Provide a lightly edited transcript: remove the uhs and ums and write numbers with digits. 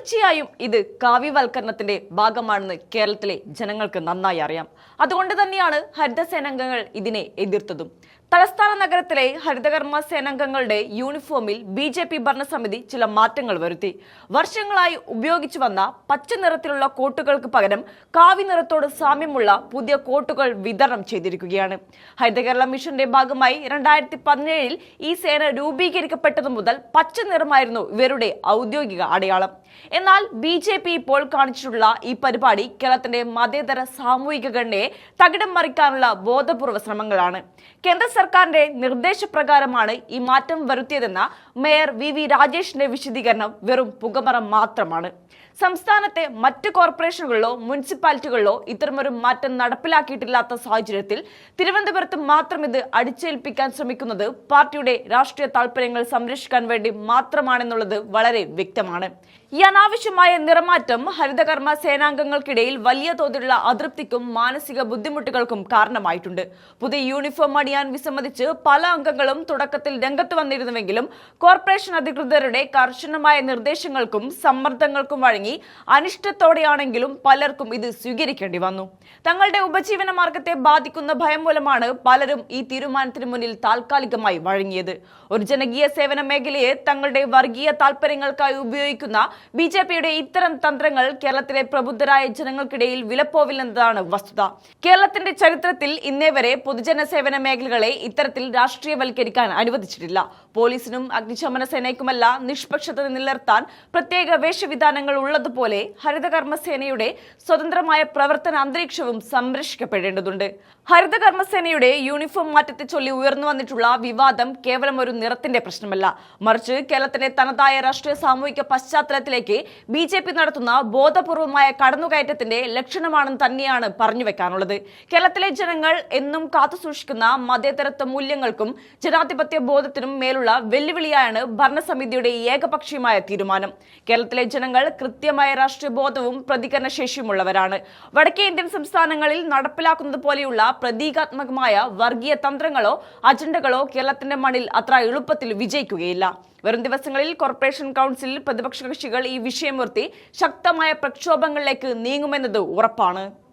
തീർച്ചയായും ഇത് കാവ്യവൽക്കരണത്തിന്റെ ഭാഗമാണെന്ന് കേരളത്തിലെ ജനങ്ങൾക്ക് നന്നായി അറിയാം. അതുകൊണ്ട് തന്നെയാണ് ഹരിതസേനാംഗങ്ങൾ ഇതിനെ എതിർത്തതും. തലസ്ഥാന നഗരത്തിലെ ഹരിതകർമ്മ സേനാംഗങ്ങളുടെ യൂണിഫോമിൽ BJP ഭരണസമിതി ചില മാറ്റങ്ങൾ വരുത്തി. വർഷങ്ങളായി ഉപയോഗിച്ചു വന്ന പച്ച നിറത്തിലുള്ള കോട്ടുകൾക്ക് പകരം കാവി നിറത്തോട് സാമ്യമുള്ള പുതിയ കോട്ടുകൾ വിതരണം ചെയ്തിരിക്കുകയാണ്. ഹരിതകേരള മിഷന്റെ ഭാഗമായി 2017 ഈ സേന രൂപീകരിക്കപ്പെട്ടതു മുതൽ പച്ച നിറമായിരുന്നു ഇവരുടെ ഔദ്യോഗിക അടയാളം. എന്നാൽ BJP ഇപ്പോൾ കാണിച്ചിട്ടുള്ള ഈ പരിപാടി കേരളത്തിന്റെ മതേതര സാമൂഹിക ഘടനയെ തകിടം മറിക്കാനുള്ള ബോധപൂർവ്വ ശ്രമങ്ങളാണ്. കേന്ദ്ര സർക്കാരിന്റെ നിർദ്ദേശപ്രകാരമാണ് ഈ മാറ്റം വരുത്തിയതെന്ന മേയർ VV രാജേഷിന്റെ വിശദീകരണം വെറും പുകമറ മാത്രമാണ്. സംസ്ഥാനത്തെ മറ്റ് കോർപ്പറേഷനുകളിലോ മുനിസിപ്പാലിറ്റികളിലോ ഇത്തരമൊരു മാറ്റം നടപ്പിലാക്കിയിട്ടില്ലാത്ത സാഹചര്യത്തിൽ തിരുവനന്തപുരത്ത് മാത്രം ഇത് അടിച്ചേൽപ്പിക്കാൻ ശ്രമിക്കുന്നത് പാർട്ടിയുടെ രാഷ്ട്രീയ താൽപര്യങ്ങൾ സംരക്ഷിക്കാൻ വേണ്ടി മാത്രമാണെന്നുള്ളത് വളരെ വ്യക്തമാണ്. ഈ അനാവശ്യമായ നിറമാറ്റം ഹരിതകർമ്മ സേനാംഗങ്ങൾക്കിടയിൽ വലിയ തോതിലുള്ള അതൃപ്തിക്കും മാനസിക ബുദ്ധിമുട്ടുകൾക്കും കാരണമായിട്ടുണ്ട്. പുതിയ യൂണിഫോം അണിയാൻ വിസമ്മതിച്ച് പല അംഗങ്ങളും തുടക്കത്തിൽ രംഗത്ത് വന്നിരുന്നുവെങ്കിലും കോർപ്പറേഷൻ അധികൃതരുടെ കർശനമായ നിർദ്ദേശങ്ങൾക്കും സമ്മർദ്ദങ്ങൾക്കും വഴങ്ങി അനിഷ്ടത്തോടെയാണെങ്കിലും പലർക്കും ഇത് സ്വീകരിക്കേണ്ടി വന്നു. തങ്ങളുടെ ഉപജീവന മാർഗത്തെ ബാധിക്കുന്ന ഭയം മൂലമാണ് പലരും ഈ തീരുമാനത്തിന് മുന്നിൽ താൽക്കാലികമായി വഴങ്ങിയത്. ഒരു ജനകീയ സേവന മേഖലയെ തങ്ങളുടെ വർഗീയ താൽപര്യങ്ങൾക്കായി ഉപയോഗിക്കുന്ന BJPയുടെ ഇത്തരം തന്ത്രങ്ങൾ കേരളത്തിലെ പ്രബുദ്ധരായ ജനങ്ങൾക്കിടയിൽ വിലപ്പോവില്ലെന്നതാണ് വസ്തുത. കേരളത്തിന്റെ ചരിത്രത്തിൽ ഇന്നേ വരെ പൊതുജന സേവന മേഖലകളെ ഇത്തരത്തിൽ രാഷ്ട്രീയവൽക്കരിക്കാൻ അനുവദിച്ചിട്ടില്ല. പോലീസിനും അഗ്നിശമന സേനയ്ക്കുമല്ല നിഷ്പക്ഷത നിലനിർത്താൻ പ്രത്യേക വേഷവിധാനങ്ങൾ ഉള്ളതുപോലെ ഹരിതകർമ്മസേനയുടെ സ്വതന്ത്രമായ പ്രവർത്തന അന്തരീക്ഷവും സംരക്ഷിക്കപ്പെടേണ്ടതുണ്ട്. ഹരിതകർമ്മസേനയുടെ യൂണിഫോം മാറ്റത്തെ ചൊല്ലി ഉയർന്നു വന്നിട്ടുള്ള വിവാദം കേവലം ഒരു നിറത്തിന്റെ പ്രശ്നമല്ല, മറിച്ച് കേരളത്തിന്റെ തനതായ രാഷ്ട്രീയ സാമൂഹിക പശ്ചാത്തലത്തിലേക്ക് BJP നടത്തുന്ന ബോധപൂർവമായ കടന്നുകയറ്റത്തിന്റെ ലക്ഷണമാണെന്ന് തന്നെയാണ് പറഞ്ഞു വെക്കാനുള്ളത്. കേരളത്തിലെ ജനങ്ങൾ എന്നും കാത്തുസൂക്ഷിക്കുന്ന മതേതരത്വ മൂല്യങ്ങൾക്കും ജനാധിപത്യ ബോധത്തിനും മേലുള്ള വെല്ലുവിളിയാണ് ഭരണസമിതിയുടെ ഏകപക്ഷീയമായ തീരുമാനം. കേരളത്തിലെ ജനങ്ങൾ കൃത്യമായ രാഷ്ട്രീയ ബോധവും പ്രതികരണ ശേഷിയുമുള്ളവരാണ്. വടക്കേ ഇന്ത്യൻ സംസ്ഥാനങ്ങളിൽ നടപ്പിലാക്കുന്നത് പോലെയുള്ള പ്രതീകാത്മകമായ വർഗീയ തന്ത്രങ്ങളോ അജണ്ടകളോ കേരളത്തിന്റെ മണ്ണിൽ അത്ര എളുപ്പത്തിൽ വിജയിക്കുകയില്ല. വരും ദിവസങ്ങളിൽ കോർപ്പറേഷൻ കൗൺസിലിൽ പ്രതിപക്ഷ കക്ഷികൾ ഈ വിഷയമുയർത്തി ശക്തമായ പ്രക്ഷോഭങ്ങളിലേക്ക് നീങ്ങുമെന്നത് ഉറപ്പാണ്.